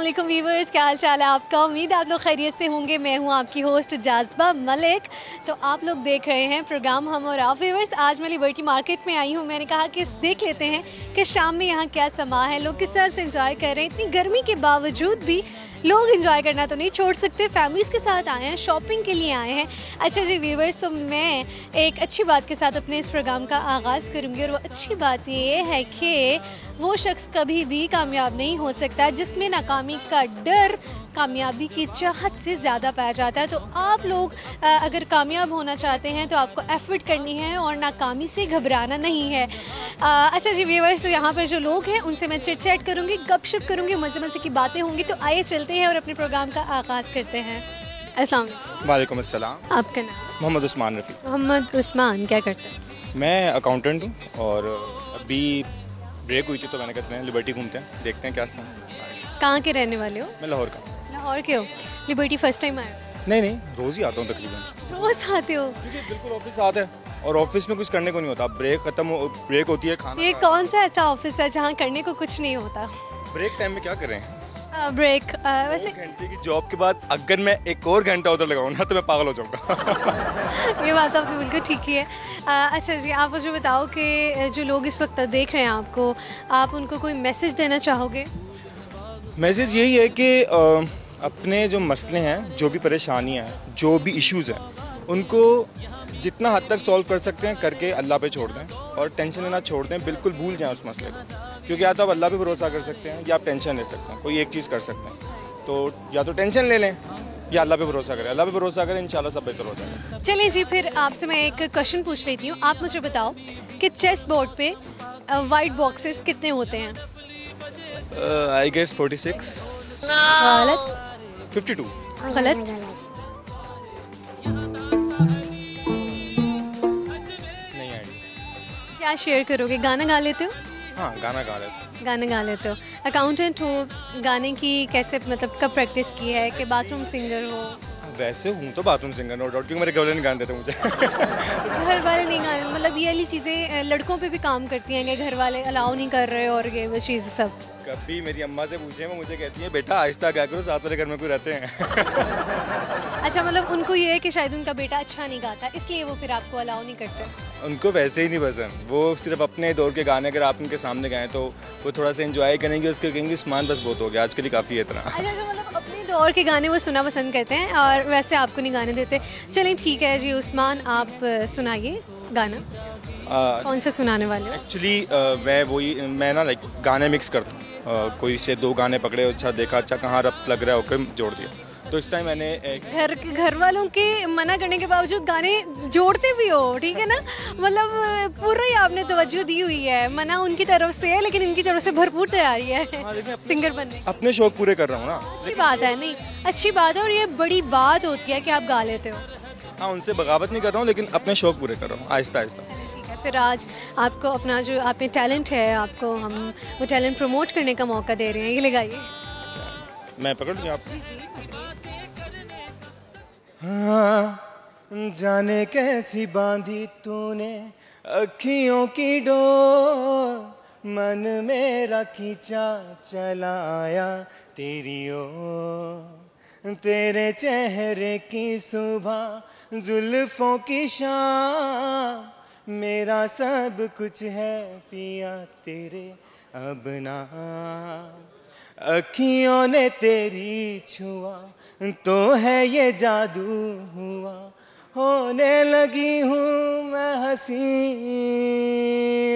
वालेकुम व्यूवर्स, क्या हाल चाल है आपका। उम्मीद है आप लोग खैरियत से होंगे। मैं हूं आपकी होस्ट जाज़बा मलिक। तो आप लोग देख रहे हैं प्रोग्राम हम और आप। व्यूवर्स, आज मैं लिबर्टी मार्केट में आई हूं। मैंने कहा कि देख लेते हैं कि शाम में यहाँ क्या समा है, लोग किस तरह से एंजॉय कर रहे हैं। इतनी गर्मी के बावजूद भी लोग एंजॉय करना तो नहीं छोड़ सकते। फैमिलीज़ के साथ आए हैं, शॉपिंग के लिए आए हैं। अच्छा जी व्यूवर्स, तो मैं एक अच्छी बात के साथ अपने इस प्रोग्राम का आगाज़ करूँगी और वो अच्छी बात ये है कि वो शख्स कभी भी कामयाब नहीं हो सकता जिसमें नाकामी का डर कामयाबी की चाहत से ज़्यादा पाया जाता है। तो आप लोग अगर कामयाब होना चाहते हैं तो आपको एफर्ट करनी है और नाकामी से घबराना नहीं है। अच्छा जी व्यूअर्स, तो यहाँ पर जो लोग हैं उनसे मैं चिट चैट करूँगी, गपशप करूँगी, मज़े मज़े की बातें होंगी। तो आइए चलते हैं और अपने प्रोग्राम का आगाज़ करते हैं। अस्सलाम वालेकुम अस्सलाम। आपका नाम? मोहम्मद उस्मान रफ़ी। मोहम्मद उस्मान, क्या करते हैं? मैं अकाउंटेंट हूँ और अभी ब्रेक हुई थी तो मैंने कहा लिबर्टी घूमते हैं, देखते हैं क्या सीन। कहाँ के रहने वाले हो? मैं लाहौर का। लाहौर के हो? लिबर्टी फर्स्ट टाइम आए हो? नहीं, रोज़ ही आता हूँ तकरीबन। रोज़ आते हो? बिल्कुल ऑफिस आता है और ऑफिस में कुछ करने को नहीं होता। ब्रेक होती है, खाना। ये कौन सा ऐसा ऑफिस है जहाँ करने को कुछ नहीं होता? ब्रेक टाइम में क्या कर रहे हैं? ब्रेक वैसे 2 घंटे की जॉब के बाद अगर मैं एक और घंटा उधर लगाऊँ ना तो मैं पागल हो जाऊँगा। ये बात आपने बिल्कुल ठीक की है। अच्छा जी, आप मुझे बताओ कि जो लोग इस वक्त देख रहे हैं आपको, आप उनको कोई मैसेज देना चाहोगे? मैसेज यही है कि अपने जो मसले हैं, जो भी परेशानियाँ हैं, जो भी इश्यूज़ हैं, उनको जितना हद तक सॉल्व कर सकते हैं करके अल्लाह पे छोड़ दें और टेंशन लेना छोड़ दें। बिल्कुल भूल जाएं उस मसले को, क्योंकि या तो आप अल्लाह पे भरोसा कर सकते हैं या आप टेंशन ले सकते हैं। कोई एक चीज़ कर सकते हैं, तो या तो टेंशन ले लें या अल्लाह पे भरोसा करें। अल्लाह पे भरोसा करें, इंशाल्लाह सब बेहतर हो जाएगा। चलिए जी, फिर आपसे मैं एक क्वेश्चन पूछ लेती हूँ। आप मुझे बताओ कि चेस बोर्ड पे वाइट बॉक्सेस कितने होते हैं? I guess 46। गलत। 52। गलत। नहीं आइडिया। क्या शेयर करोगे? गाना गा लेते हो? हाँ, गाना गा लेते हैं। गाना गा लेते हो। अकाउंटेंट हो, गाने की कैसे मतलब कब प्रैक्टिस की है कि बाथरूम सिंगर हो? वैसे हूँ तो बाथरूम सिंगर नो डाउट, क्योंकि मेरे घर वाले नहीं गाने देते मुझे। घर वाले नहीं गाने, मतलब ये वाली चीज़ें लड़कों पे भी काम करती हैं कि घर वाले अलाउ नहीं कर रहे और ये वो चीज़ सब? कभी मेरी अम्मा से पूछे, वो मुझे कहती है बेटा आहिस्ता क्या करो, साथ वाले घर में कोई रहते हैं। अच्छा, मतलब उनको ये है कि शायद उनका बेटा अच्छा नहीं गाता इसलिए वो फिर आपको अलाउ नहीं करते? उनको वैसे ही नहीं पसंद, वो सिर्फ अपने दौर के गाने अगर आप उनके सामने गाएं तो वो थोड़ा सा एंजॉय करेंगे, उसके कहेंगे सामान बस बहुत हो गया, आज के लिए काफ़ी है इतना। अच्छा, जो मतलब अपने दौर के गाने वो सुना पसंद करते हैं और वैसे आपको नहीं गाने देते। चलिए ठीक है जी उस्मान, आप सुनाइए गाना। कौन सा सुनाने वाले हो? एक्चुअली मैं ना लाइक गाने मिक्स करता हूँ। कोई से 2 गाने पकड़े, अच्छा देखा, अच्छा कहाँ रब लग रहा है, ओके जोड़ दिया। तो इस टाइम मैंने घर वालों के मना करने के बावजूद गाने जोड़ते भी हो, ठीक है ना। मतलब पूरा ही आपने तवज्जो दी हुई है। मना उनकी तरफ से है लेकिन इनकी तरफ से भरपूर तैयारी है सिंगर बनने की। अपने शौक पूरे कर रहा हूँ ना। अच्छी बात है, नहीं अच्छी बात है और ये बड़ी बात होती है कि आप गा लेते हो। हाँ, उनसे बगावत नहीं कर रहा हूँ लेकिन अपने शौक पूरे कर रहा हूँ आहिस्ता आहिस्ता। ठीक है, फिर आज आपको अपना जो आप में टैलेंट है, आपको हम वो टैलेंट प्रमोट करने का मौका दे रहे हैं। ये लगाइए। अच्छा, मैं पकड़ लूँ आप? हाँ, जाने कैसी बांधी तूने अखियों की डोर, मन मेरा खींचा चलाया तेरी ओर, तेरे चेहरे की सुबह जुल्फों की शाम, मेरा सब कुछ है पिया तेरे अब ना, अखियों ने तेरी छुआ तो है ये जादू हुआ, होने लगी हूँ मैं हंसी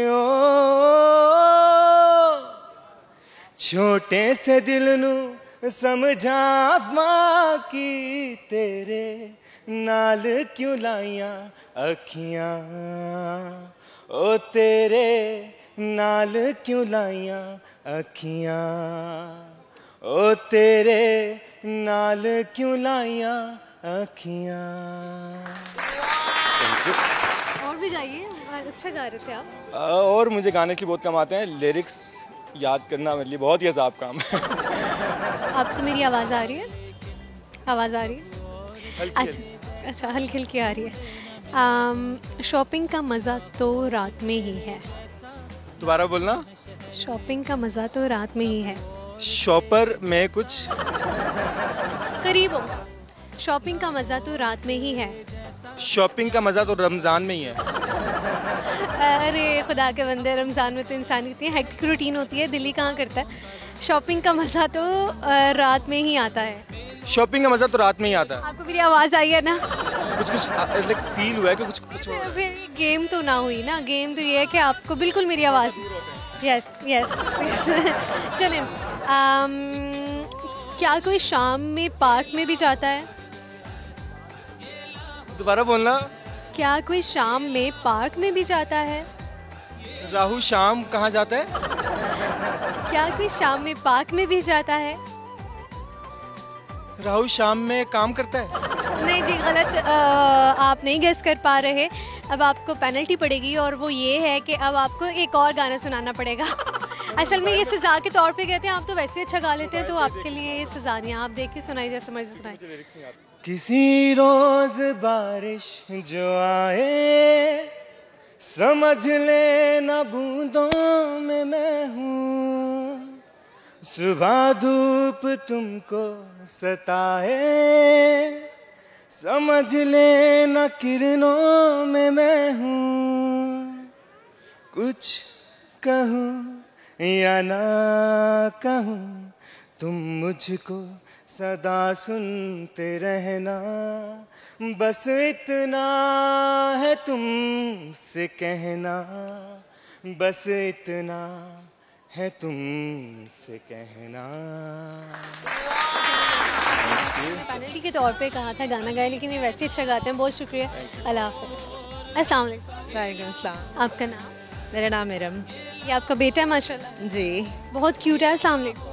ओ, छोटे से दिल नू समझा माँ की, तेरे नाल क्यों लाइयां अखियां, ओ तेरे नाल क्यों लाइयां अखियां, ओ तेरे नाल क्यों लाइयां अखियां। और भी गाइए, अच्छा गा रहे थे आप। और मुझे गाने के लिए बहुत कम आते हैं, लिरिक्स याद करना मेरे लिए बहुत ही अजाब काम है। आपको मेरी आवाज़ आ रही है? आवाज़ आ रही है? अच्छा, हल्की हल्की आ रही है। शॉपिंग का मज़ा तो रात में ही है। दोबारा बोलना। शॉपिंग का मज़ा तो रात में ही है। शॉपर में कुछ करीब हो। शॉपिंग का मज़ा तो रात में ही है। शॉपिंग का मज़ा तो रमज़ान में ही है। अरे खुदा के बंदे, रमज़ान में तो इंसान की इतनी हेक्टिक रूटीन होती है, दिल्ली कहाँ करता है। शॉपिंग का मज़ा तो रात में ही आता है। शॉपिंग का मज़ा तो रात में ही आता है। आपको मेरी आवाज़ आई है ना? कुछ कुछ लाइक फील हुआ है कि कुछ हो रहा है। फिर ये गेम तो ना हुई ना। गेम तो ये है कि आपको बिल्कुल मेरी आवाज़। Yes yes yes. चलें, क्या कोई शाम में पार्क में भी जाता है? दोबारा बोलना। क्या कोई शाम में पार्क में भी जाता है? राहु शाम कहाँ जाता है? क्या कोई शाम में पार्क में भी जाता है? राहु शाम में काम करता है। नहीं जी, गलत। आप नहीं गेस कर पा रहे। अब आपको पेनल्टी पड़ेगी और वो ये है कि अब आपको एक और गाना सुनाना पड़ेगा। असल में ये सज़ा के तौर पे कहते हैं, आप तो वैसे अच्छा गा लेते हैं, तो आपके लिए ये सज़ा नहीं है। आप देख के सुनाई, जैसे मर्जी सुनाई। किसी रोज बारिश जो आए, समझ ले न बूंदों में मैं हूँ, सुबह धूप तुमको सताए, समझ ले न किरणों में मैं हूँ, कुछ कहूँ या ना कहूँ, तुम मुझको सदा सुनते रहना, बस इतना है तुमसे कहना, बस इतना है तुमसे कहना। पेनल्टी के तौर पे कहा था गाना गाए, लेकिन ये वैसे अच्छा गाते हैं। बहुत शुक्रिया। अल्लाह हाफ़िज़। अस्सलाम वालेकुम। वालेकुम अस्सलाम। आपका नाम? मेरा नाम इरम। ये आपका बेटा है माशाल्लाह, जी। बहुत क्यूट है। अस्सलाम वालेकुम।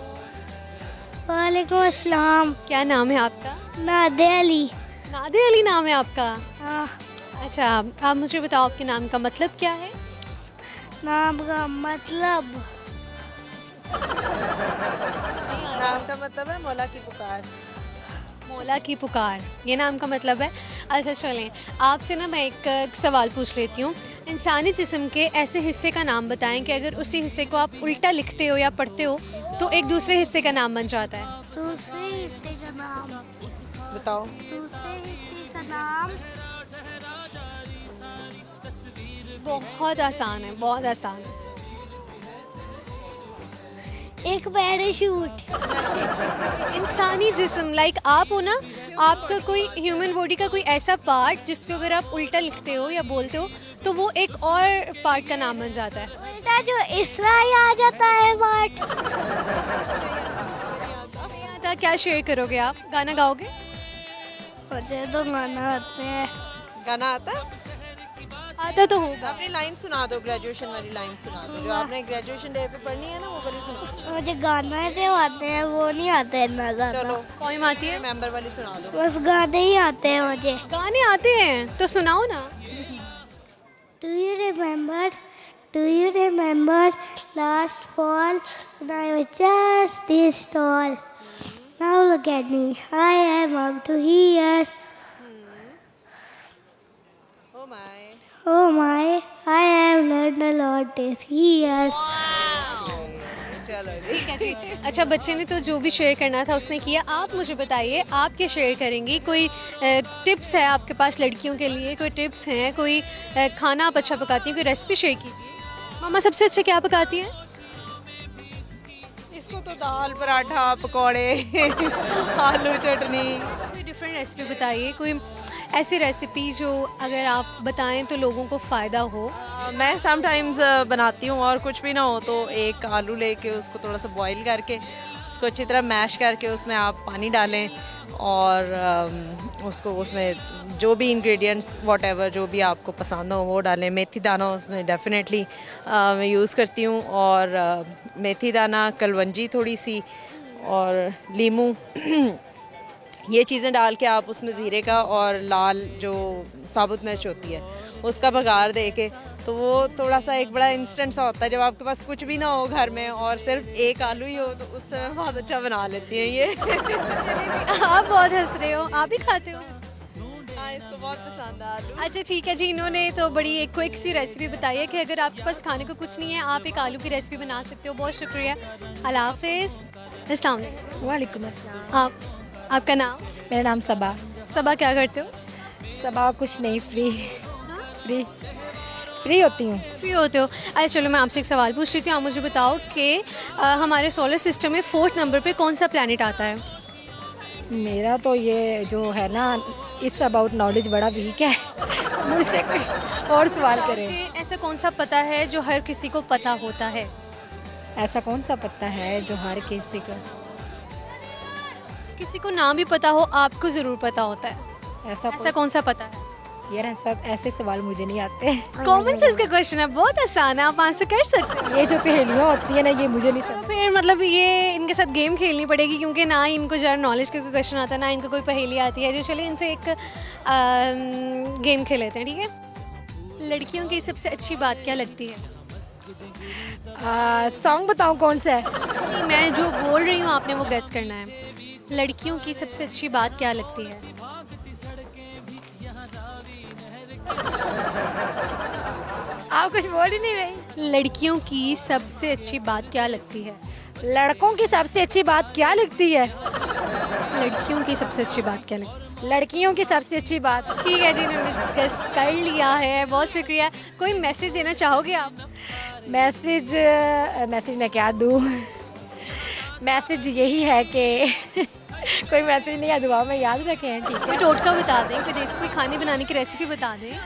वालेकुम अस्सलाम। क्या नाम है आपका? नादे अली। नादे अली नाम है आपका? हाँ। अच्छा, आप मुझे बताओ आपके नाम का मतलब क्या है? नाम का मतलब नाम का मतलब है मौला की पुकार। मौला की पुकार, ये नाम का मतलब है। अच्छा चलें, आपसे ना मैं एक सवाल पूछ लेती हूँ। इंसानी जिस्म के ऐसे हिस्से का नाम बताएं कि अगर उसी हिस्से को आप उल्टा लिखते हो या पढ़ते हो तो एक दूसरे हिस्से का नाम बन जाता है। दूसरे हिस्से का नाम। बताओ। दूसरे हिस्से का नाम बहुत आसान है, बहुत आसान है। एक पैराशूट। इंसानी जिस्म, लाइक आप हो ना, आपका कोई ह्यूमन बॉडी का कोई ऐसा पार्ट जिसको अगर आप उल्टा लिखते हो या बोलते हो तो वो एक और पार्ट का नाम बन जाता है। उल्टा जो इसरा आ जाता है पार्ट। नहीं आता। क्या शेयर करोगे आप? गाना गाओगे? मुझे तो गाना आते हैं। गाना आता है? आता तो होगा। अपनी लाइन सुना दो, ग्रेजुएशन वाली लाइन सुना दो जो आपने ग्रेजुएशन डे पे पढ़नी है ना, वो वाली सुना दो। मुझे गाना तो आते हैं, वो नहीं आते हैं इतना ज़्यादा। चलो पोएम आती है? मेंबर वाली सुना दो। बस गाने ही आते हैं मुझे। गाने आते हैं तो सुनाओ ना। Do you remember? Do you remember last fall when I was just this tall? Now look at me, I am up to here. Oh my. Oh my, I have learned a lot this year. चलो जी। ठीक है जी। अच्छा, बच्चे ने तो जो भी share करना था उसने किया। आप मुझे बताइए, आप क्या शेयर करेंगी? कोई टिप्स है आपके पास लड़कियों के लिए? कोई टिप्स हैं? कोई खाना आप अच्छा पकाती हैं? कोई रेसिपी शेयर कीजिए। मामा सबसे अच्छा क्या पकाती हैं? इसको तो दाल, पराठा, पकौड़े, आलू चटनी। कोई डिफरेंट रेसिपी बताइए, कोई ऐसी रेसिपी जो अगर आप बताएं तो लोगों को फ़ायदा हो। मैं समटाइम्स बनाती हूँ और कुछ भी ना हो तो एक आलू लेके उसको थोड़ा सा बॉईल करके उसको अच्छी तरह मैश करके उसमें आप पानी डालें और उसको उसमें जो भी इंग्रेडिएंट्स व्हाटएवर जो भी आपको पसंद हो वो डालें। मेथी दाना उसमें डेफिनेटली मैं यूज़ करती हूँ और मेथी दाना, कलवंजी थोड़ी सी और लीमू ये चीज़ें डाल के आप उसमें ज़ीरे का और लाल जो साबुत मिर्च होती है उसका बघार दे के, तो वो थोड़ा सा एक बड़ा इंस्टेंट सा होता है। जब आपके पास कुछ भी ना हो घर में और सिर्फ एक आलू ही हो तो उससे मैं बहुत अच्छा बना लेती हैं ये। आप बहुत हंस रहे हो, आप भी खाते हो? हाँ, इसको बहुत पसंद है आलू। अच्छा ठीक है जी, इन्होंने तो बड़ी एक क्विक सी रेसिपी बताई है कि अगर आपके पास खाने को कुछ नहीं है आप एक आलू की रेसिपी बना सकते हो। बहुत शुक्रिया। अल्लाह हाफिज़। अस्सलाम वालेकुम। वालेकुम अस्सलाम। आपका नाम? मेरा नाम सबा। सबा, क्या करते हो? सबा कुछ नहीं, फ्री होती हूँ। फ्री होते हो? अच्छा चलो मैं आपसे एक सवाल पूछ रही थी, आप मुझे बताओ कि हमारे सोलर सिस्टम में 4th नंबर पे कौन सा प्लैनेट आता है? मेरा तो ये जो है ना, इस अबाउट नॉलेज बड़ा वीक है। मुझसे कोई और सवाल करे। कि ऐसा कौन सा पता है जो हर किसी को पता होता है? ऐसा कौन सा पता है जो हर किसी को ना भी पता हो, आपको ज़रूर पता होता है। ऐसा कौन सा पता है? यार ऐसे सवाल मुझे नहीं आते। कॉमन सेंस का क्वेश्चन है, बहुत आसान है, आप आंसर कर सकते हैं। ये जो पहेलियाँ होती है ना, ये मुझे नहीं समझ। फिर मतलब ये इनके साथ गेम खेलनी पड़ेगी, क्योंकि ना ही इनको जनरल नॉलेज का कोई क्वेश्चन आता है, ना इनको कोई पहेली आती है। जो चलिए इनसे एक गेम खेल लेते हैं, ठीक है? लड़कियों की सबसे अच्छी बात क्या लगती है? सॉन्ग बताऊँ कौन सा है? नहीं, मैं जो बोल रही हूँ आपने वो गेस करना है। लड़कियों की सबसे अच्छी बात क्या लगती है? आप कुछ बोल ही नहीं रही। लड़कियों की सबसे अच्छी बात क्या लगती है? लड़कों की सबसे अच्छी बात क्या लगती है? लड़कियों की सबसे अच्छी बात क्या लगती है? लड़कियों की सबसे अच्छी बात। ठीक है जी, इन्होंने गेस कर लिया है, बहुत शुक्रिया। कोई मैसेज देना चाहोगे आप? मैसेज मैं क्या दूँ? मैसेज यही है कि कोई मैसेज नहीं है, दुआ में याद रखें, ठीक है? कोई टोटका बता दें, कोई देसी कोई खाने बनाने की रेसिपी बता दें।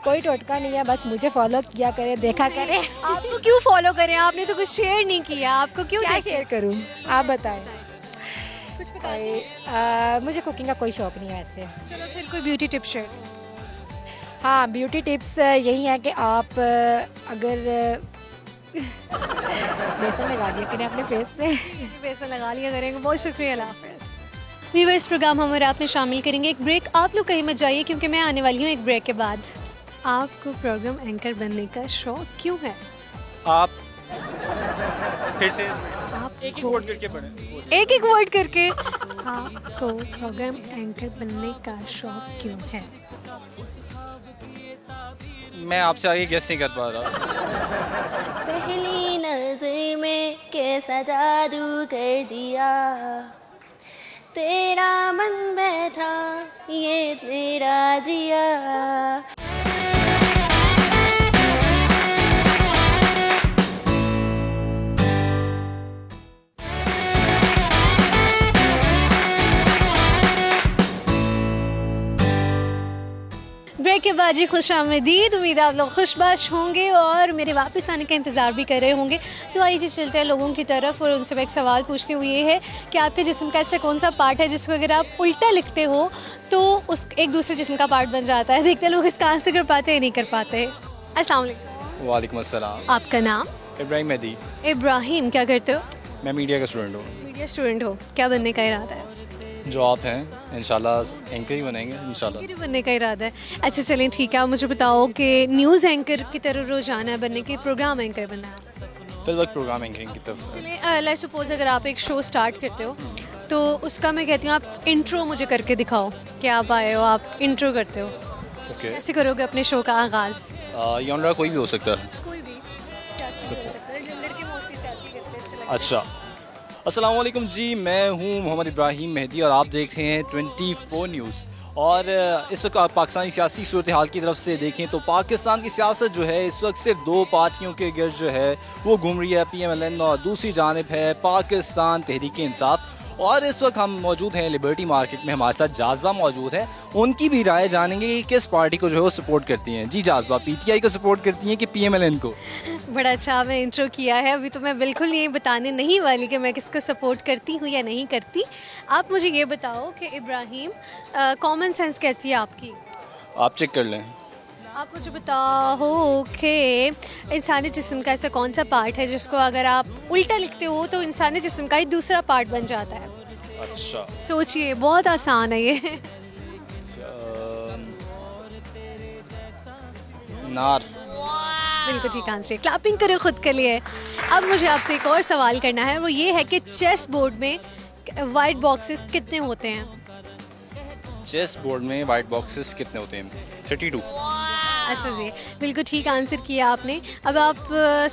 कोई टोटका नहीं है, बस मुझे फॉलो किया करे, देखा करे। आपको क्यों फॉलो करें? आपने तो कुछ शेयर नहीं किया, आपको क्यों क्या शेयर करूं? आप बताएं। कुछ बताइए। मुझे कुकिंग का कोई शौक नहीं है वैसे। चलो फिर कोई ब्यूटी टिप शेयर। हाँ, ब्यूटी टिप्स यही है कि आप अगर बेसन लगा दिया करें अपने फेस पे। बेसन लगा लिया करेंगे। बहुत शुक्रिया, अल्लाह हाफ़िज़। व्यूअर्स, प्रोग्राम हम और आप में शामिल करेंगे एक ब्रेक। आप लोग कहीं मत जाइए, क्योंकि मैं आने वाली हूँ एक ब्रेक के बाद। आपको प्रोग्राम एंकर बनने का शौक क्यों है? आप फिर से एक ही वर्ड करके पढ़ें। एक वर्ड करके। आपको प्रोग्राम एंकर बनने का शौक क्यों है? मैं आपसे आगे गेस नहीं कर पा रहा। पहली नजर में कैसा जादू कर दिया, तेरा मन बैठा ये तेरा जिया। ब्रेक के बाद जी खुशामदीद। उम्मीद है आप लोग खुशबाश होंगे और मेरे वापस आने का इंतज़ार भी कर रहे होंगे। तो आइए जी चलते हैं लोगों की तरफ और उनसे मैं एक सवाल पूछती हूँ, ये है कि आपके जिस्म का ऐसा कौन सा पार्ट है जिसको अगर आप उल्टा लिखते हो तो उस एक दूसरे जिस्म का पार्ट बन जाता है? देखते हैं लोग इसका आंसर कर पाते हैं नहीं कर पाते। अस्सलाम वालेकुम। वालेकुम अस्सलाम। आपका नाम? इब्राहिम मेहदी। इब्राहिम, क्या करते हो? मैं मीडिया का स्टूडेंट हूँ। मीडिया स्टूडेंट हो, क्या बनने का इरादा है? जो आप हैं इंशाल्लाह एंकर ही बनेंगे इंशाल्लाह। एंकर बनने का इरादा है? अच्छा चलें ठीक है। आप मुझे बताओ कि न्यूज़ एंकर की तरफ रोजाना है बनने की, प्रोग्राम एंकर बनना है? फिल वक्त प्रोग्राम एंकरिंग की तरफ। चलें लेट्स सपोज अगर आप एक शो स्टार्ट करते हो तो उसका मैं कहती हूँ आप इंट्रो मुझे करके दिखाओ कि आप आए हो, आप इंट्रो करते हो। ओके। कैसे करोगे अपने शो का आगाज़? यॉनरा कोई भी हो सकता है। कोई भी सियासी हो सकता है, लड़के मोस्टली सियासी करते हैं, अच्छा लगता है। अच्छा, अस्सलाम वालेकुम जी, मैं हूँ मोहम्मद इब्राहिम मेहदी और आप देख रहे हैं 24 न्यूज़। और इस वक्त आप पाकिस्तानी सियासी सूरत हाल की तरफ से देखें तो पाकिस्तान की सियासत जो है इस वक्त सिर्फ दो पार्टियों के गिर्द जो है वो घूम रही है, PMLN और दूसरी जानिब है पाकिस्तान तहरीक इंसाफ। और इस वक्त हम मौजूद हैं लिबर्टी मार्केट में, हमारे साथ जाज़बा मौजूद है, उनकी भी राय जानेंगे कि किस पार्टी को जो है वो सपोर्ट करती हैं। जी जाज़बा, PTI को सपोर्ट करती हैं कि PMLN को? बड़ा अच्छा आपने इंट्रो किया है। अभी तो मैं बिल्कुल ये बताने नहीं वाली कि मैं किसको सपोर्ट करती हूँ या नहीं करती। आप मुझे ये बताओ कि इब्राहिम कॉमन सेंस कैसी है आपकी? आप चेक कर लें। आप मुझे बताओ कि इंसानी जिस्म का ऐसा कौन सा पार्ट है जिसको अगर आप उल्टा लिखते हो तो इंसानी जिस्म का ही दूसरा पार्ट बन जाता है? अच्छा, सोचिए, बहुत आसान है ये। नार। बिल्कुल ठीक आंसर। क्लैपिंग करो खुद के लिए। अब मुझे आपसे एक और सवाल करना है, वो ये है कि चेस बोर्ड में वाइट बॉक्सेस कितने होते हैं? चेस बोर्ड में वाइट बॉक्सेस कितने होते हैं? 32। अच्छा जी, बिल्कुल ठीक आंसर किया आपने। अब आपके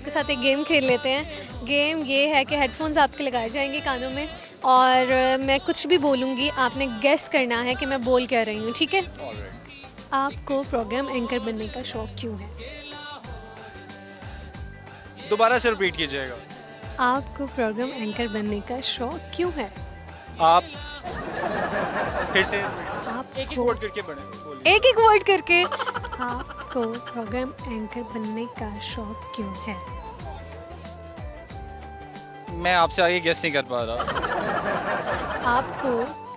साथ एक गेम खेल लेते हैं। गेम ये है कि हेडफोन्स आपके लगाए जाएंगे कानों में और मैं कुछ भी बोलूँगी, आपने गेस करना है कि मैं बोल क्या रही हूँ, ठीक है? आपको प्रोग्राम एंकर बनने का शौक क्यों है? दोबारा से रिपीट कीजिएगा। आपको प्रोग्राम एंकर बनने का शौक क्यों है? आप फिर से आपको एक ही वर्ड करके बोलिए। एक एक वर्ड करके आपको प्रोग्राम एंकर बनने का शौक क्यों है? मैं आपसे आगे गेस नहीं कर पा रहा। आपको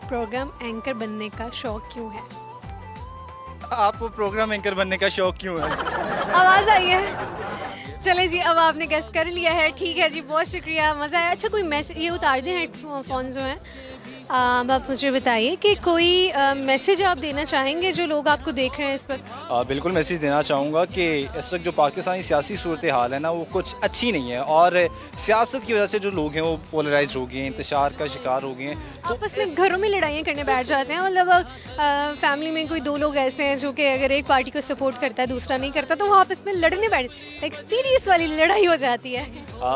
प्रोग्राम एंकर बनने का शौक क्यों है? आपको प्रोग्राम एंकर बनने का शौक क्यों है? आवाज़ आई है। चले जी, अब आपने गेस कर लिया है, ठीक है जी, बहुत शुक्रिया, मज़ा आया। अच्छा, कोई मैसेज, ये उतार दें हेडफोन जो हैं। अब आप मुझे बताइए कि कोई मैसेज आप देना चाहेंगे जो लोग आपको देख रहे हैं इस पर? बिल्कुल मैसेज देना चाहूँगा कि इस वक्त जो पाकिस्तानी सियासी सूरत हाल है ना, वो कुछ अच्छी नहीं है और सियासत की वजह से जो लोग हैं वो पोलराइज हो गए हैं, इंतशार का शिकार हो गए हैं। तो आपस में घरों में लड़ाइयाँ करने बैठ जाते हैं। मतलब फैमिली में कोई दो लोग ऐसे हैं जो कि अगर एक पार्टी को सपोर्ट करता है दूसरा नहीं करता, तो वो आपस में लड़ने बैठ, एक सीरियस वाली लड़ाई हो जाती है।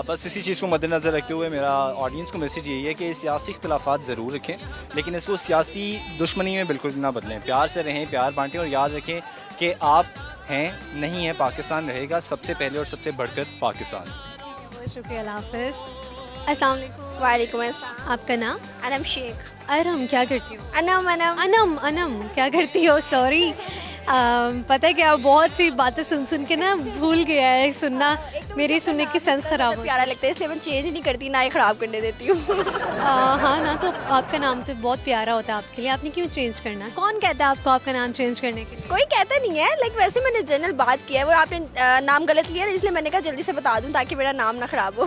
बस इसी चीज़ को मद्देनज़र रखते हुए मेरा ऑडियंस को मैसेज यही है कि सियासी इख्तिलाफात ज़रूर रखें, लेकिन इसको सियासी दुश्मनी में बिल्कुल ना बदलें। प्यार से रहें, प्यार बांटें और याद रखें कि आप हैं, नहीं है, पाकिस्तान रहेगा सबसे पहले और सबसे बढ़कर पाकिस्तान। बहुत शुक्रिया, अल्लाह हाफ़िज़। अस्सलाम वालेकुम। वालेकुम अस्सलाम। आपका नाम? अनम शेख। अरम, क्या करती हो? अनम अनम अनम, अनम क्या करती हो? सॉरी, पता है क्या, बहुत सी बातें सुन सुन के ना भूल गया है सुनना, मेरी सुनने की सेंस ख़राब हो। प्यारा लगता है इसलिए मैं चेंज नहीं करती, ना ही ख़राब करने देती हूँ। हाँ ना, तो आपका नाम तो बहुत प्यारा होता है आपके लिए, आपने क्यों चेंज करना? कौन कहता है आपको आपका नाम चेंज करने के लिए? कोई कहता नहीं है, लाइक वैसे मैंने जनरल बात किया है, वो आपने नाम गलत लिया ना, इसलिए मैंने कहा जल्दी से बता दूँ ताकि मेरा नाम ना ख़राब हो।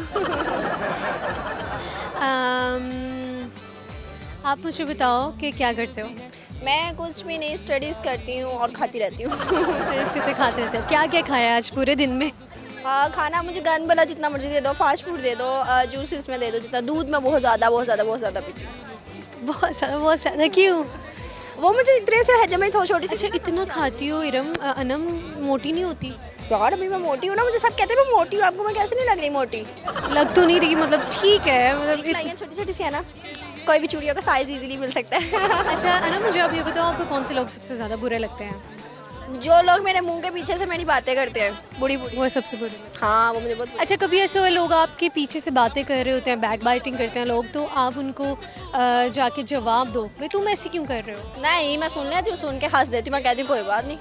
आप मुझे बताओ कि क्या करते हो? मैं कुछ भी नहीं, स्टडीज़ करती हूँ और खाती रहती हूँ। स्ट्रेस कितने खाते रहते हो? क्या क्या खाया आज पूरे दिन में? खाना मुझे गन वाला जितना मर्जी दे दो, फास्ट फूड दे दो, जूसेस में दे दो जितना, दूध में बहुत ज़्यादा पीती हूँ। बहुत ज़्यादा क्यों? वो मुझे इतने से है जब मैं छोटी सी। अच्छा, इतना खाती हो इरम, अनम मोटी नहीं होती? यार अभी मैं मोटी हूँ ना, मुझे सब कहते हैं मैं मोटी हूँ, आपको मैं कैसे नहीं लग रही मोटी? लग तो नहीं रही, मतलब ठीक है, मतलब छोटी छोटी सी है ना, कोई भी चूड़ियों का साइज इजीली मिल सकता है। अच्छा अनम, मुझे आप ये बताओ, आपको कौन से लोग सबसे ज़्यादा बुरे लगते हैं? जो लोग मेरे मुंह के पीछे से मेरी बातें करते हैं, बुरी बुरी, वो सबसे बुरे। हाँ वो मुझे बहुत। अच्छा, कभी ऐसे हुआ लोग आपके पीछे से बातें कर रहे होते हैं, बैक बाइटिंग करते हैं लोग, तो आप उनको जाके जवाब दो, भाई तुम ऐसे क्यों कर रहे हो? नहीं, मैं सुन लेती हूँ, सुन के हंस देती हूँ, मैं कहती हूँ कोई बात नहीं,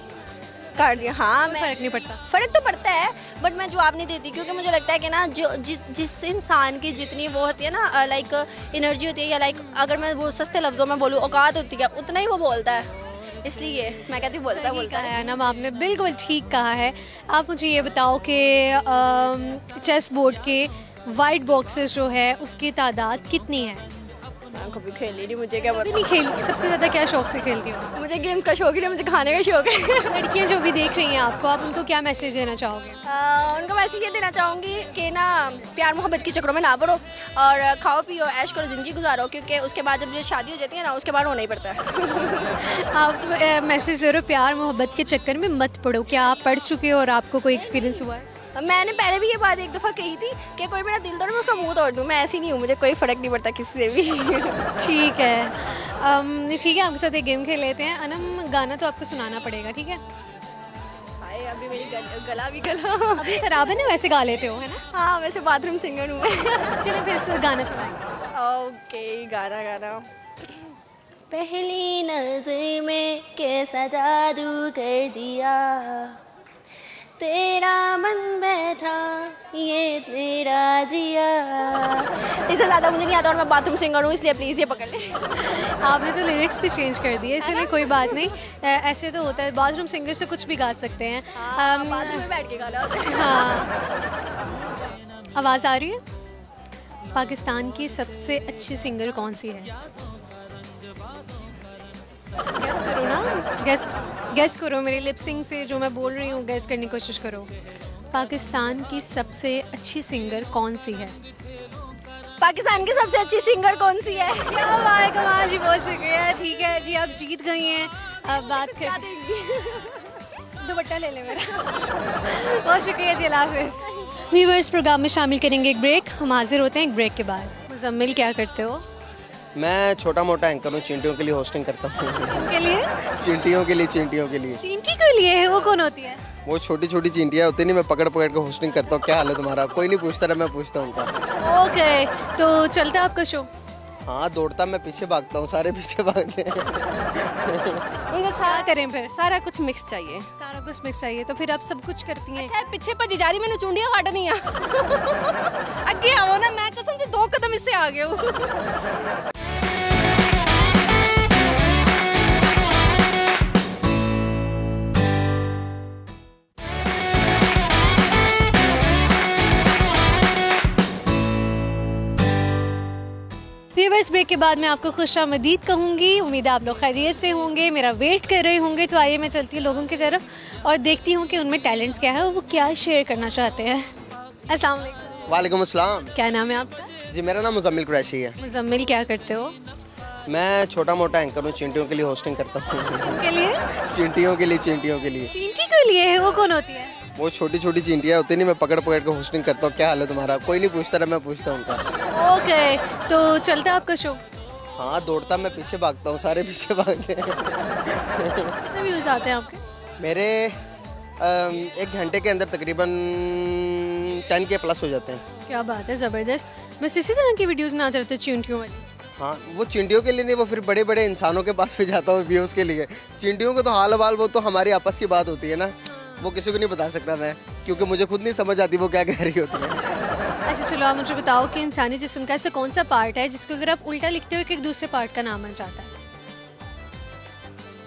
कर दिया। हाँ, मैं फ़र्क नहीं पड़ता? फ़र्क तो पड़ता है, बट मैं जवाब नहीं देती क्योंकि मुझे लगता है कि ना जो जिस इंसान की जितनी वो होती है ना, लाइक एनर्जी होती है, या लाइक अगर मैं वो सस्ते लफ्ज़ों में बोलूँ औकात होती है, उतना ही वो बोलता है, इसलिए मैं कहती हूँ बोलता है। अनम, आपने बिल्कुल ठीक कहा है। आप मुझे ये बताओ कि चेस बोर्ड के वाइट बॉक्सेस जो है उसकी तादाद कितनी है? मैं कभी खेली नहीं, मुझे क्या कभी पता। नहीं खेली? सबसे ज़्यादा क्या शौक से खेलती हो? मुझे गेम्स का शौक ही नहीं, मुझे खाने का शौक है। लड़कियां जो भी देख रही हैं आपको, आप उनको क्या मैसेज देना चाहोगे? उनको मैसेज ये देना चाहूँगी कि ना प्यार मोहब्बत के चक्रों में ना पड़ो और खाओ पियो, ऐश करो, ज़िंदगी गुजारो, क्योंकि उसके बाद जब ये शादी हो जाती है ना, उसके बाद होना ही पड़ता है। आप मैसेज दे रहे हो प्यार मोहब्बत के चक्कर में मत पड़ो, क्या आप पढ़ चुके हो और आपको कोई एक्सपीरियंस हुआ है? मैंने पहले भी ये बात एक दफ़ा कही थी कि कोई मेरा दिल तोड़े मैं उसका मुंह तोड़ दूँ, मैं ऐसी नहीं हूँ, मुझे कोई फ़र्क नहीं पड़ता किसी से भी। ठीक है, ठीक है, आपके साथ एक गेम खेल लेते हैं। अनम, गाना तो आपको सुनाना पड़ेगा, ठीक है? हाय, अभी मेरी गला भी गला अभी खराब है ना, वैसे गा लेते हो, है ना? हाँ, वैसे बाथरूम सिंगर हूँ मैं। चलो फिर से गाना सुनाएं। ओके, गाना। पहली नजर में कैसा जादू कर दिया, तेरा मन बैठा ये तेरा जिया। इससे ज़्यादा मुझे नहीं आता और मैं बाथरूम सिंगर हूँ, इसलिए प्लीज़ ये पकड़ ले। आपने तो लिरिक्स भी चेंज कर दिए, चलिए कोई बात नहीं, ऐसे तो होता है, बाथरूम सिंगर से कुछ भी गा सकते हैं। बाथरूम में बैठ के गाना होता है। हाँ, आवाज़ आ रही है? पाकिस्तान की सबसे अच्छी सिंगर कौन सी है? गेस करो ना, गेस करो, मेरी लिपसिंग से जो मैं बोल रही हूँ गेस करने की कोशिश करो। पाकिस्तान की सबसे अच्छी सिंगर कौन सी है? पाकिस्तान की सबसे अच्छी सिंगर कौन सी है? क्या बात, कमाल जी, बहुत शुक्रिया। ठीक है जी, आप जीत गई हैं। अब बात कर, दुपट्टा ले ले मेरा। बहुत शुक्रिया जी, अल्लाह हाफिज़। व्यूअर्स, प्रोग्राम में शामिल करेंगे एक ब्रेक। हम हाजिर होते हैं एक ब्रेक के बाद। मुजम्मिल, क्या करते हो? मैं छोटा मोटा एंकर हूँ, चींटियों के लिए होस्टिंग करता हूँ। के लिए? चींटियों के लिए, चींटियों के लिए। चींटी के लिए है? वो कौन होती है? वो छोटी छोटी चींटियाँ होती नहीं, मैं पकड़ पकड़ के होस्टिंग करता हूँ। क्या हाल है तुम्हारा? कोई नहीं पूछता रहा, मैं पूछता हूँ उनका। ओके, तो चलता है आपका शो? हाँ, दौड़ता मैं पीछे भागता हूँ, सारे पीछे भागते हैं। उनको सारा करें फिर? सारा कुछ मिक्स चाहिए। सारा कुछ मिक्स चाहिए, तो फिर आप सब कुछ करती हैं? अच्छा पीछे पर जिजारी मैंने चूंडियां काटनी है। आगे आओ ना, मैं कसम से 2 कदम इससे आगे हूँ। व्यूअर्स, ब्रेक के बाद मैं आपको खुशामदीद कहूँगी। उम्मीद है आप लोग खैरियत से होंगे, मेरा वेट कर रहे होंगे। तो आइए मैं चलती हूँ लोगों की तरफ और देखती हूँ कि उनमें टैलेंट्स क्या है और वो क्या शेयर करना चाहते हैं। अस्सलाम वालेकुम। वालेकुम अस्सलाम। क्या नाम है आपका? जी, मेरा नाम मुजम्मिल कुरैशी है। मुजम्मिल, क्या करते हो? मैं छोटा मोटा एंकर हूँ, चींटियों के लिए होस्टिंग करता हूँ। के लिए? चींटियों के लिए, चींटियों के लिए। चींटी के लिए है? वो कौन होती है? वो छोटी छोटी चींटियाँ होती नहीं, मैं पकड़ पकड़ के होस्टिंग करता हूँ। क्या हाल है तुम्हारा? कोई नहीं पूछता रहा, मैं पूछता हूँ उनका। ओके, तो चलता है आपका शो? हाँ, दौड़ता मैं पीछे भागता हूँ, सारे पीछे भागते हैं। कितने व्यूज़ आते हैं आपके? मेरे 1 घंटे के अंदर तकरीबन 10K प्लस हो जाते हैं। क्या बात है, ज़बरदस्त। बस इसी तरह की वीडियोस बनाते रहते चींटियों वाली? हाँ, वो चींटियों के लिए नहीं, वो फिर बड़े बड़े इंसानों के पास भी जाता हूँ व्यूज़ के लिए। चींटियों को तो हाल वाल वो तो हमारी आपस की बात होती है ना, वो किसी को नहीं बता सकता मैं, क्योंकि मुझे खुद नहीं समझ आती वो क्या कह रही होती है। अच्छा चलो, आप मुझे बताओ कि इंसानी जिस्म का ऐसा कौन सा पार्ट है जिसको अगर आप उल्टा लिखते हो कि एक दूसरे पार्ट का नाम बन जाता है?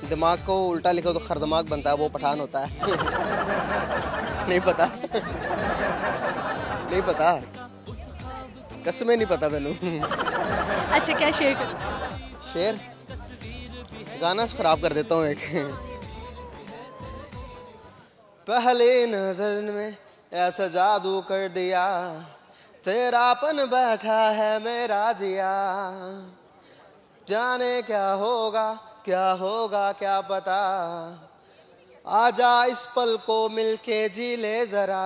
दिमाग को उल्टा लिखो तो खरदमाग बनता है, वो पठान होता है। नहीं पता। नहीं पता, कसमें नहीं पता मैनू। अच्छा, क्या शेयर कर? शेर गाना खराब कर देता हूँ एक। पहले नजर में ऐसा जादू कर दिया, तेरापन बैठा है मेरा जिया, जाने क्या होगा क्या पता, आजा इस पल को मिलके जी ले जरा,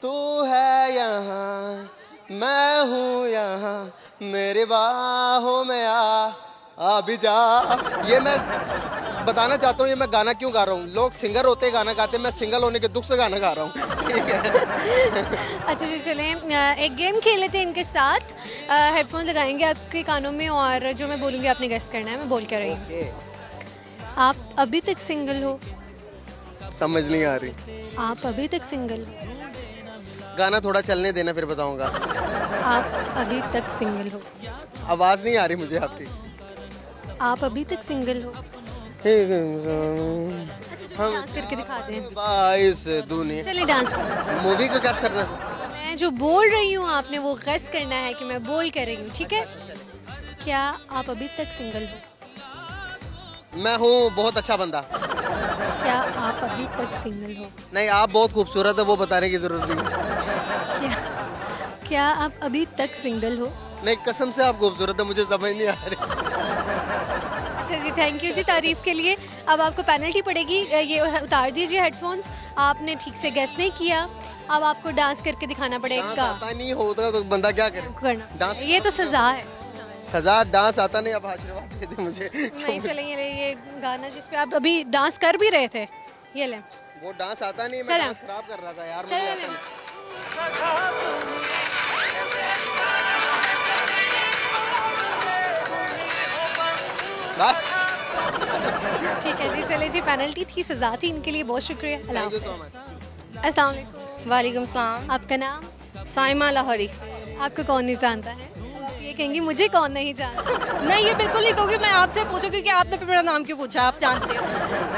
तू है यहाँ मैं हूँ यहाँ, मेरे बाहों में आ भी जा। ये मैं बताना चाहता हूँ, ये मैं गाना क्यों गा रहा हूँ। लोग सिंगर होते गाना गाते, मैं सिंगल होने के दुख से गाना गा रहा हूँ। ठीक है। अच्छा जी, चलें एक गेम खेल लेते हैं इनके साथ। हेडफोन लगाएंगे आपके कानों में और जो मैं बोलूँगी आपने गेस करना है। मैं बोल क्या रही हूँ। आप अभी तक सिंगल हो? समझ नहीं आ रही। आप अभी तक सिंगल हो? गाना थोड़ा चलने देना, फिर बताऊंगा। आप अभी तक सिंगल हो? आवाज नहीं आ रही मुझे आपकी। आप अभी तक सिंगल हो? अच्छा, डांस करके दिखा दें। इस दुनिया, चलिए डांस करते। मूवी को कैस करना? मैं जो बोल रही हूँ आपने वो गेस करना है कि मैं बोल कर रही हूँ, ठीक है? क्या आप अभी तक सिंगल हो? मैं हूँ बहुत अच्छा बंदा। क्या आप अभी तक सिंगल हो? नहीं, आप बहुत खूबसूरत है, वो बताने की जरूरत नहीं। क्या आप अभी तक सिंगल हो? नहीं, कसम से आप खूबसूरत है, मुझे समझ नहीं आ रही। अच्छा जी, थैंक यू जी तारीफ के लिए। अब आपको पेनल्टी पड़ेगी, ये उतार दीजिए हेडफोन्स। आपने ठीक से गेस नहीं किया, अब आपको डांस करके दिखाना पड़ेगा। आता नहीं होता तो बंदा क्या करे? करना डांस, ये तो सजा है। सजा? डांस आता नहीं, अब आशीर्वाद दे दे मुझे। नहीं चलेंगे, ये गाना जिस पे आप अभी डांस कर भी रहे थे, ये ले। वो डांस आता नहीं, मैं डांस खराब कर रहा था यार, मुझे आता नहीं। बस ठीक है जी, चले जी, पेनल्टी थी, सजा थी, इनके लिए बहुत शुक्रिया। अल्लाह हाफ़िज़। अस्सलाम वालेकुम। वालेकुम सलाम। आपका नाम? साइमा लाहौरी। आपको कौन नहीं जानता है? अब आप ये कहेंगी मुझे कौन नहीं जानता। नहीं, ये बिल्कुल नहीं कहूँगी, मैं आपसे पूछूंगी कि आपने फिर मेरा नाम क्यों पूछा, आप जानते हो।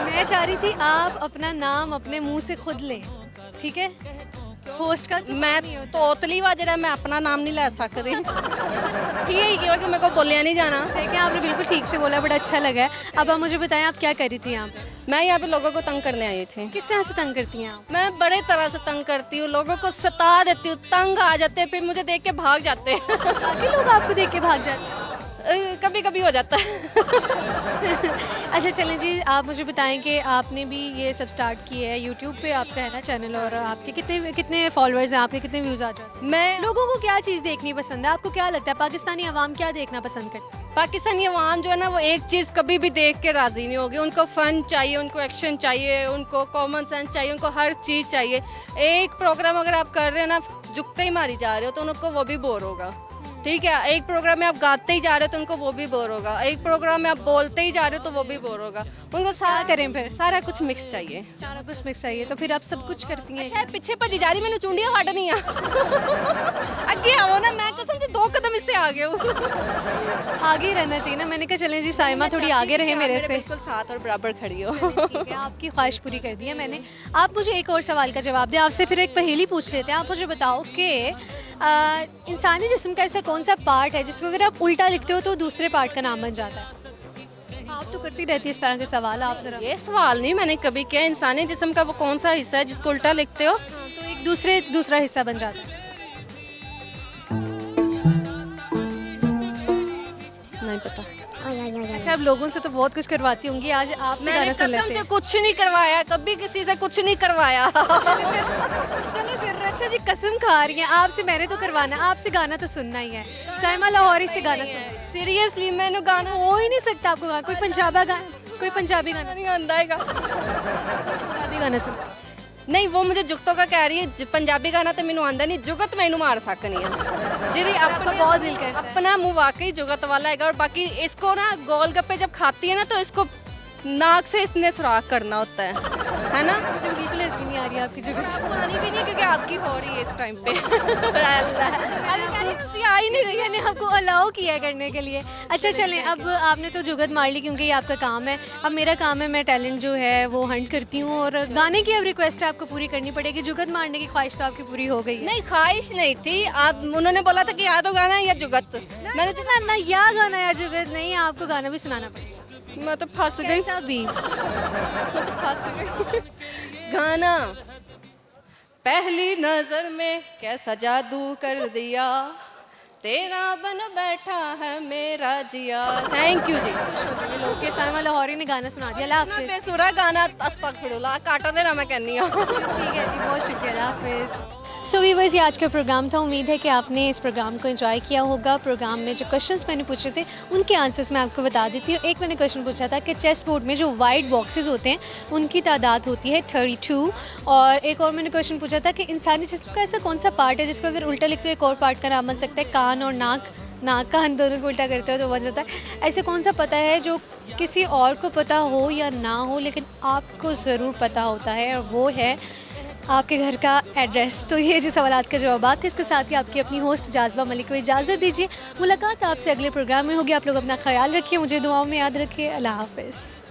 मैं चाह रही थी आप अपना नाम अपने मुंह से खुद लें, ठीक है? होस्ट का मैं तोतली वा जरा, मैं अपना नाम नहीं ले सकती। ठीक है कि मेरे को बोलिया नहीं जाना। देखिए, आपने बिल्कुल ठीक से बोला, बड़ा अच्छा लगा है। अब आप मुझे बताएं, आप क्या कर रही थी यहाँ पे? मैं यहाँ पे लोगों को तंग करने आई थी। किस तरह से तंग करती हैं आप? मैं बड़े तरह से तंग करती हूँ, लोगों को सता देती हूँ, तंग आ जाते हैं, फिर मुझे देख के भाग जाते हैं। बाकी लोग आपको देख के भाग जाते हैं? कभी कभी हो जाता है। अच्छा चलें जी, आप मुझे बताएं कि आपने भी ये सब स्टार्ट किया है, यूट्यूब पे आपका है ना चैनल, और आपके कितने कितने फॉलोअर्स हैं, आपके कितने व्यूज़ आ जाते हैं? मैं लोगों को क्या चीज़ देखनी पसंद है? आपको क्या लगता है पाकिस्तानी अवाम क्या देखना पसंद करती है? पाकिस्तानी अवाम जो है ना, वो एक चीज़ कभी भी देख के राज़ी नहीं होगी। उनको फ़न चाहिए, उनको एक्शन चाहिए, उनको कॉमन सेंस चाहिए, उनको हर चीज़ चाहिए। एक प्रोग्राम अगर आप कर रहे हो ना, झुकते ही मारी जा रहे हो, तो उनको वो भी बोर होगा। ठीक है, एक प्रोग्राम में आप गाते ही जा रहे हो तो उनको वो भी बोर होगा। एक प्रोग्राम में आप बोलते ही जा रहे हो तो वो भी बोर होगा। उनको सारा करें फिर? सारा कुछ मिक्स चाहिए। सारा कुछ मिक्स चाहिए, तो फिर आप सब कुछ करती हैं? अच्छा पीछे भजी जा रही, मैंने चूंडियां काटनी है। अगे आओ ना, मैं कसम से 2 कदम इससे आगे हूँ। आगे ही रहना चाहिए ना। मैंने कहा चलें जी साइमा थोड़ी आगे रहे मेरे से। बिल्कुल साथ और बराबर खड़ी हो। ठीक है, आपकी ख्वाहिश पूरी कर दी है मैंने। आप मुझे एक और सवाल का जवाब दें, आपसे फिर एक पहेली पूछ लेते हैं। आप मुझे बताओ कि इंसानी जिस्म का ऐसा कौन सा पार्ट है जिसको अगर आप उल्टा लिखते हो तो दूसरे पार्ट का नाम बन जाता है? आप तो करती रहती है इस तरह के सवाल। आप जरा ये सवाल नहीं मैंने कभी किया। इंसानी जिस्म का वो कौन सा हिस्सा है जिसको उल्टा लिखते हो? हाँ, तो एक दूसरा हिस्सा बन जाता है। नहीं पता। अच्छा, आप लोगों से तो बहुत कुछ करवाती होंगी, आज आपसे मैंने गाना सुन कसम लेते से हैं। कुछ नहीं करवाया, कभी किसी से कुछ नहीं करवाया। चलो फिर, अच्छा जी कसम खा रही हैं, आपसे मैंने तो करवाना, आपसे गाना तो सुनना ही है। साइमा लाहौरी से गाना सुनना। सीरियसली मैंने गाना हो ही नहीं सकता आपको गाना। कोई पंजाबी गाना नहीं आंदा हैगा। पंजाबी गाना सुन। नहीं, वो मुझे जुगतों का कह रही है। पंजाबी गाना तो मैनू आंदा नहीं, जुगत मैनू मार सकनी है। जी आपका बहुत दिल करता है। अपना मुंह वाकई जुगत वाला है। और बाकी इसको ना गोलगप्पे जब खाती है ना तो इसको नाक से इसने सुराख करना होता है ना। मुझे बिल्कुल हंसी नहीं आ रही है आपकी जुगत। पानी भी नहीं, क्योंकि आपकी हो रही है इस टाइम पे। हंसी आ ही नहीं रही है। मैंने आपको अलाउ किया करने के लिए। अच्छा चलें, अब आपने तो जुगत मार ली क्योंकि ये आपका काम है। अब मेरा काम है, मैं टैलेंट जो है वो हंट करती हूँ, और गाने की अब रिक्वेस्ट आपको पूरी करनी पड़ेगी। जुगत मारने की ख्वाहिश तो आपकी पूरी हो गई है। नहीं, ख्वाहिश नहीं थी। आप उन्होंने बोला था कि या तो गाना या जुगत। मैंने जो ना या गाना या जुगत नहीं, आपको गाना भी सुनाना पड़ेगा। मैं तो फंस गई। मैं तो फंस गई। गाना पहली नजर में कैसा जादू कर दिया, तेरा बन बैठा है मेरा जिया। थैंक यू जी। खुश हो जाएंगे लोग के साइमा लाहौरी ने गाना सुना दिया। अल्लाह हाफिज़। बेसुरा गाना अस्तगफिरुल्लाह काटा देना मैं कहनी हूँ। ठीक है जी, बहुत शुक्रिया। अल्लाह हाफिज़। सो व्यूअर्स, ये आज का प्रोग्राम था। उम्मीद है कि आपने इस प्रोग्राम को एंजॉय किया होगा। प्रोग्राम में जो क्वेश्चंस मैंने पूछे थे उनके आंसर्स मैं आपको बता देती हूँ। एक मैंने क्वेश्चन पूछा था कि चेस बोर्ड में जो वाइट बॉक्सेस होते हैं उनकी तादाद होती है 32। और एक और मैंने क्वेश्चन पूछा था कि इंसानी जिस्म का ऐसा कौन सा पार्ट है जिसको अगर उल्टा लिखते हो एक और पार्ट का नाम बन सकता है? कान और नाक कान दोनों को उल्टा करते हो तो बन जाता है। ऐसे कौन सा पता है जो किसी और को पता हो या ना हो लेकिन आपको ज़रूर पता होता है, और वो है आपके घर का एड्रेस। तो ये जो सवालात के जवाब थे, इसके साथ ही आपकी अपनी होस्ट जाज़बा मलिक को इजाज़त दीजिए। मुलाकात आपसे अगले प्रोग्राम में होगी। आप लोग अपना ख्याल रखिए, मुझे दुआओं में याद रखिए। अल्लाह हाफ़िज़।